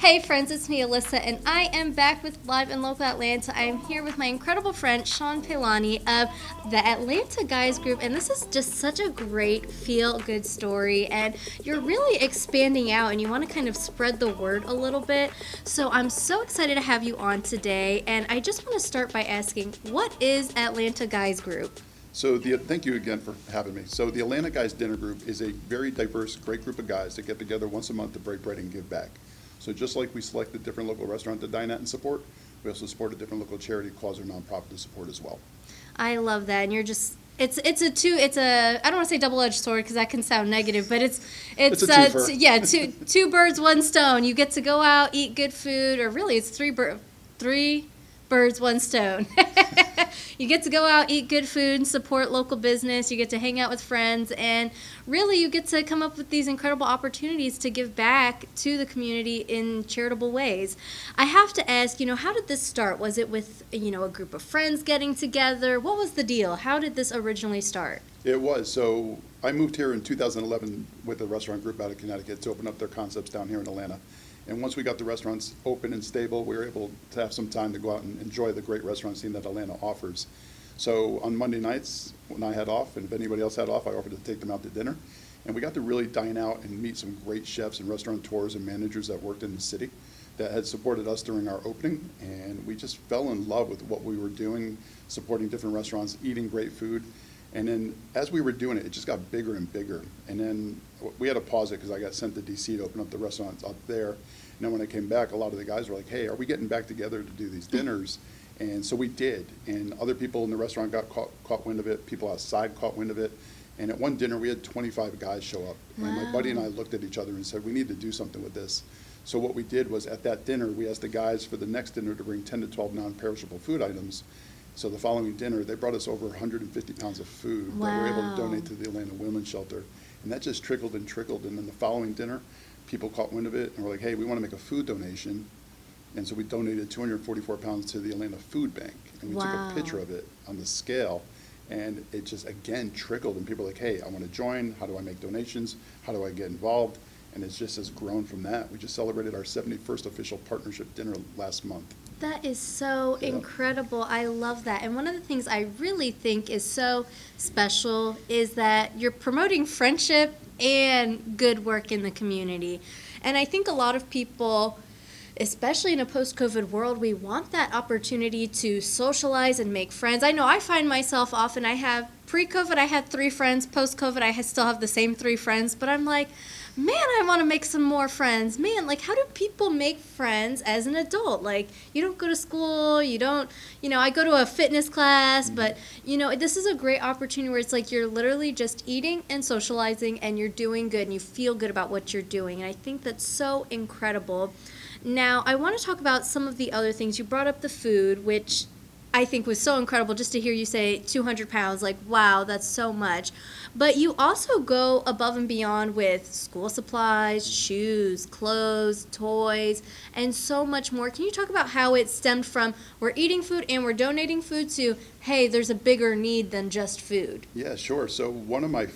Hey friends, it's me Alyssa, and I am back with Live in Local Atlanta. I am here with my incredible friend Sean Palani of the Atlanta Guys Group, and this is just such a great feel-good story. And you're really expanding out, and you want to kind of spread the word a little bit. So I'm so excited to have you on today, and I just want to start by asking, what is Atlanta Guys Group? Thank you again for having me. So the Atlanta Guys Dinner Group is a very diverse, great group of guys that get together once a month to break bread and give back. So just like we select a different local restaurant to dine at and support, we also support a different local charity, cause, or nonprofit to support as well. I love that, and you're just it's a I don't want to say double-edged sword because that can sound negative, but It's a twofer. yeah, two birds, one stone. You get to go out, eat good food, or really it's three birds, one stone. You get to go out, eat good food, and support local business. You get to hang out with friends, and really you get to come up with these incredible opportunities to give back to the community in charitable ways. I have to ask, how did this start? Was it with, a group of friends getting together? What was the deal? How did this originally start? It was. So I moved here in 2011 with a restaurant group out of Connecticut to open up their concepts down here in Atlanta. And once we got the restaurants open and stable, we were able to have some time to go out and enjoy the great restaurant scene that Atlanta offers. So on Monday nights, when I had off, and if anybody else had off, I offered to take them out to dinner. And we got to really dine out and meet some great chefs and restaurateurs and managers that worked in the city that had supported us during our opening. And we just fell in love with what we were doing, supporting different restaurants, eating great food. And then as we were doing it, it just got bigger and bigger. And then we had to pause it because I got sent to DC to open up the restaurants up there. And then when I came back, a lot of the guys were like, hey, are we getting back together to do these dinners? And so we did. And other people in the restaurant got caught wind of it. People outside caught wind of it. And at one dinner, we had 25 guys show up. Wow. And my buddy and I looked at each other and said, we need to do something with this. So what we did was at that dinner, we asked the guys for the next dinner to bring 10 to 12 non-perishable food items. So the following dinner, they brought us over 150 pounds of food that we were able to donate to the Atlanta Women's Shelter. And that just trickled and trickled. And then the following dinner, people caught wind of it and were like, hey, we want to make a food donation. And so we donated 244 pounds to the Atlanta Food Bank. And we took a picture of it on the scale. And it just, again, trickled. And people were like, hey, I want to join. How do I make donations? How do I get involved? And it just has grown from that. We just celebrated our 71st official partnership dinner last month. That is so incredible. I love that. And one of the things I really think is so special is that you're promoting friendship and good work in the community. And I think a lot of people, especially in a post-COVID world, we want that opportunity to socialize and make friends. I know I find myself often, pre-COVID, I had 3 friends. Post-COVID, I still have the same 3 friends. But I'm like, man, I want to make some more friends. Man, how do people make friends as an adult? You don't go to school, you don't, I go to a fitness class, but, this is a great opportunity where it's you're literally just eating and socializing and you're doing good and you feel good about what you're doing. And I think that's so incredible. Now, I want to talk about some of the other things. You brought up the food, which I think was so incredible just to hear you say 200 pounds. Wow, that's so much. But you also go above and beyond with school supplies, shoes, clothes, toys, and so much more. Can you talk about how it stemmed from we're eating food and we're donating food to, hey, there's a bigger need than just food? Yeah, sure. So one of my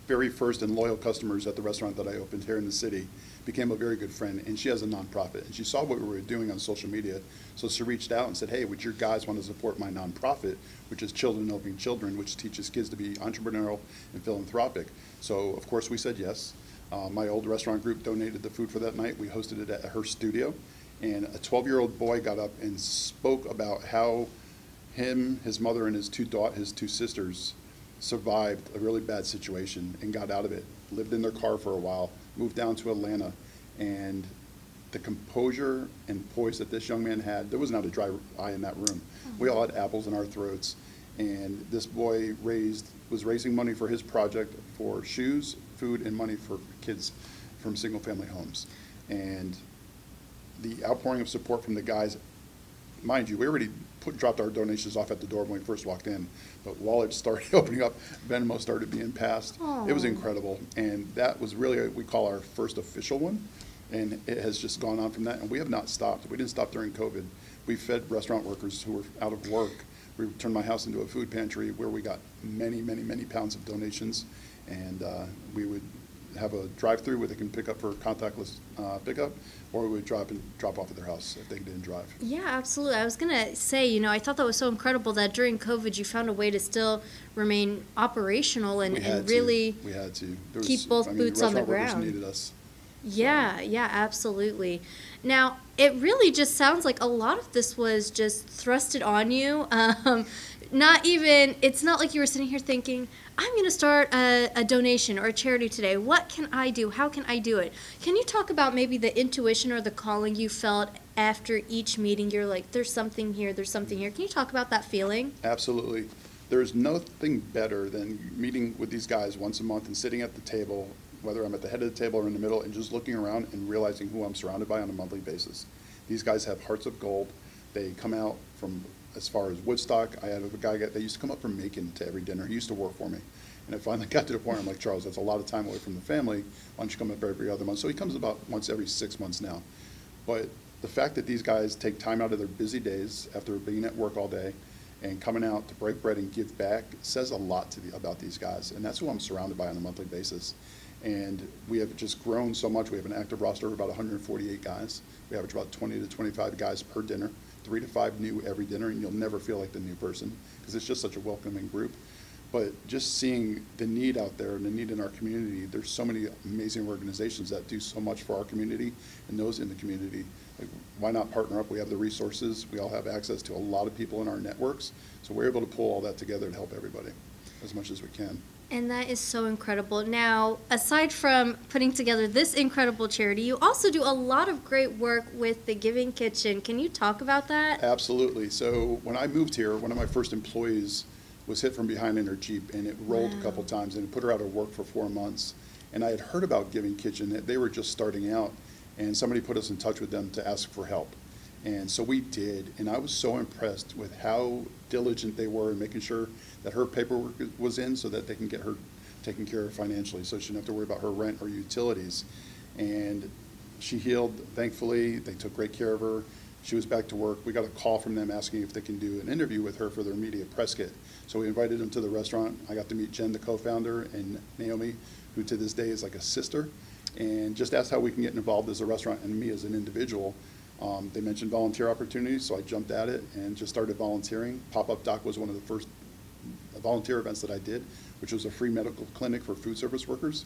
very first and loyal customers at the restaurant that I opened here in the city became a very good friend, and she has a nonprofit, and she saw what we were doing on social media, so she reached out and said, hey, would your guys want to support my nonprofit, which is Children Helping Children, which teaches kids to be entrepreneurial and philanthropic. So of course we said yes. My old restaurant group donated the food for that night. We hosted it at her studio, and a 12-year-old boy got up and spoke about how him, his mother, and his two sisters survived a really bad situation and got out of it, lived in their car for a while, moved down to Atlanta, and the composure and poise that this young man had, there was not a dry eye in that room. We all had apples in our throats, and this boy was raising money for his project for shoes, food, and money for kids from single-family homes. And the outpouring of support from the guys, mind you, we already dropped our donations off at the door when we first walked in, but wallets started opening up, Venmo started being passed. It was incredible, and that was really what we call our first official one, and it has just gone on from that, and we have not stopped. We didn't stop during COVID. We fed restaurant workers who were out of work. We turned my house into a food pantry where we got many, many, many pounds of donations, and we would have a drive-through where they can pick up for contactless pickup, or we would drop off at their house if they didn't drive. Yeah, absolutely. I was going to say, I thought that was so incredible that during COVID you found a way to still remain operational and really We had to. keep both boots on the restaurant workers ground. needed us. Yeah, yeah, absolutely. Now, it really just sounds like a lot of this was just thrusted on you. It's not like you were sitting here thinking, I'm going to start a donation or a charity today. What can I do? How can I do it? Can you talk about maybe the intuition or the calling you felt after each meeting? You're like, there's something here, there's something here. Can you talk about that feeling? Absolutely. There's nothing better than meeting with these guys once a month and sitting at the table, whether I'm at the head of the table or in the middle, and just looking around and realizing who I'm surrounded by on a monthly basis. These guys have hearts of gold. They come out from as far as Woodstock. I had a guy that used to come up from Macon to every dinner. He used to work for me. And it finally got to the point, I'm like, Charles, that's a lot of time away from the family. Why don't you come up every other month? So he comes about once every 6 months now. But the fact that these guys take time out of their busy days after being at work all day and coming out to break bread and give back says a lot about these guys. And that's who I'm surrounded by on a monthly basis. And we have just grown so much. We have an active roster of about 148 guys. We average about 20 to 25 guys per dinner, 3 to 5 new every dinner, and you'll never feel like the new person because it's just such a welcoming group. But just seeing the need out there and the need in our community, there's so many amazing organizations that do so much for our community and those in the community. Like, why not partner up? We have the resources. We all have access to a lot of people in our networks. So we're able to pull all that together to help everybody as much as we can. And that is so incredible. Now, aside from putting together this incredible charity, you also do a lot of great work with the Giving Kitchen. Can you talk about that? Absolutely. So when I moved here, one of my first employees was hit from behind in her Jeep, and it rolled a couple times, and it put her out of work for 4 months. And I had heard about Giving Kitchen. That they were just starting out, and somebody put us in touch with them to ask for help. And so we did, and I was so impressed with how diligent they were in making sure that her paperwork was in so that they can get her taken care of financially so she didn't have to worry about her rent or utilities. And she healed, thankfully. They took great care of her. She was back to work. We got a call from them asking if they can do an interview with her for their media press kit. So we invited them to the restaurant. I got to meet Jen, the co-founder, and Naomi, who to this day is like a sister, and just asked how we can get involved as a restaurant and me as an individual. They mentioned volunteer opportunities, so I jumped at it and just started volunteering. Pop-Up Doc was one of the first volunteer events that I did, which was a free medical clinic for food service workers.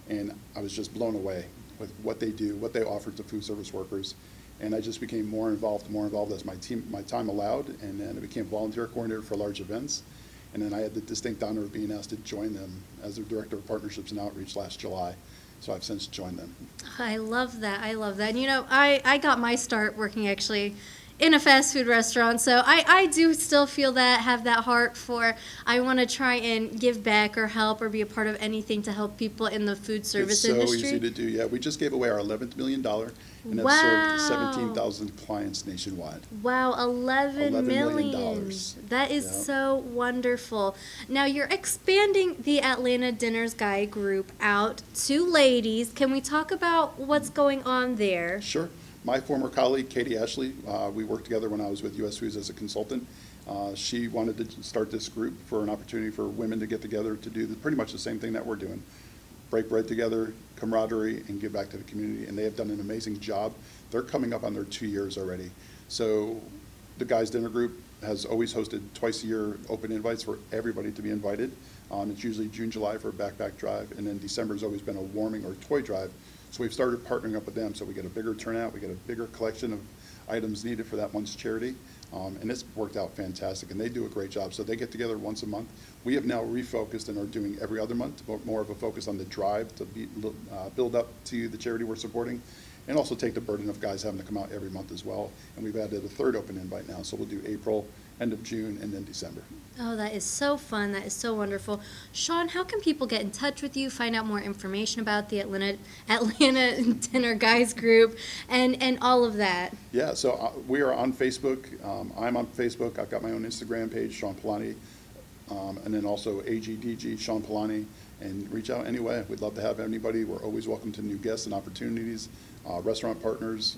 And I was just blown away with what they do, what they offer to food service workers. And I just became more involved as my time allowed. And then I became volunteer coordinator for large events. And then I had the distinct honor of being asked to join them as their director of partnerships and outreach last July. So I've since joined them. I love that. I love that. And, I got my start working actually in a fast food restaurant. So I do still feel that, have that heart for, I want to try and give back or help or be a part of anything to help people in the food service industry. It's so easy to do. Yeah, we just gave away our $11th million, and Wow. have served 17,000 clients nationwide. Wow, $11 million. million. That is Yeah. so wonderful. Now you're expanding the Atlanta Dinners Guy group out to ladies. Can we talk about what's going on there? Sure. My former colleague, Katie Ashley, we worked together when I was with US Foods as a consultant. She wanted to start this group for an opportunity for women to get together to do pretty much the same thing that we're doing. Break bread together, camaraderie, and give back to the community. And they have done an amazing job. They're coming up on their 2 years already. So the Guys Dinner Group has always hosted twice a year open invites for everybody to be invited. It's usually June, July for a backpack drive, and then December has always been a warming or toy drive. So we've started partnering up with them so we get a bigger turnout, we get a bigger collection of items needed for that month's charity. And it's worked out fantastic, and they do a great job. So they get together once a month. We have now refocused and are doing every other month, more of a focus on the drive to build up to the charity we're supporting, and also take the burden of guys having to come out every month as well. And we've added a third open invite now, so we'll do April, end of June, and then December. Oh, that is so fun. That is so wonderful. Sean, how can people get in touch with you, find out more information about the Atlanta Dinner Guys group, and all of that? Yeah, so we are on Facebook. I'm on Facebook. I've got my own Instagram page, Sean Palani, and then also AGDG, Sean Palani, and reach out anyway. We'd love to have anybody. We're always welcome to new guests and opportunities, restaurant partners.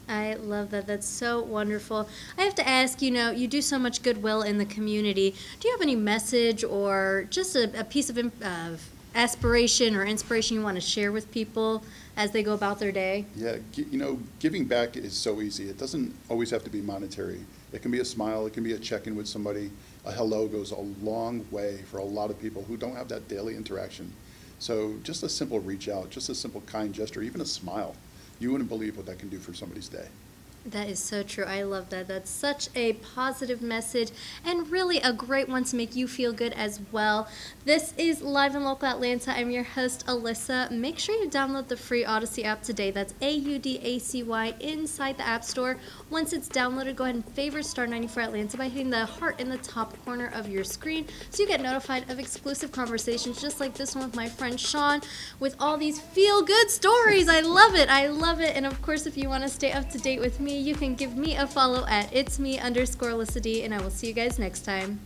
I love that. That's so wonderful. I have to ask, you do so much goodwill in the community. Do you have any message or just a piece of aspiration or inspiration you want to share with people as they go about their day? Yeah, giving back is so easy. It doesn't always have to be monetary. It can be a smile, it can be a check-in with somebody. A hello goes a long way for a lot of people who don't have that daily interaction. So just a simple reach out, just a simple kind gesture, even a smile, you wouldn't believe what that can do for somebody's day. That is so true. I love that. That's such a positive message and really a great one to make you feel good as well. This is Live and Local Atlanta. I'm your host, Alyssa. Make sure you download the free Odyssey app today. That's AUDACY inside the App Store. Once it's downloaded, go ahead and favorite Star 94 Atlanta by hitting the heart in the top corner of your screen so you get notified of exclusive conversations just like this one with my friend Sean with all these feel-good stories. I love it. I love it. And of course, if you want to stay up to date with me, you can give me a follow at itsme_Alyssa D, and I will see you guys next time.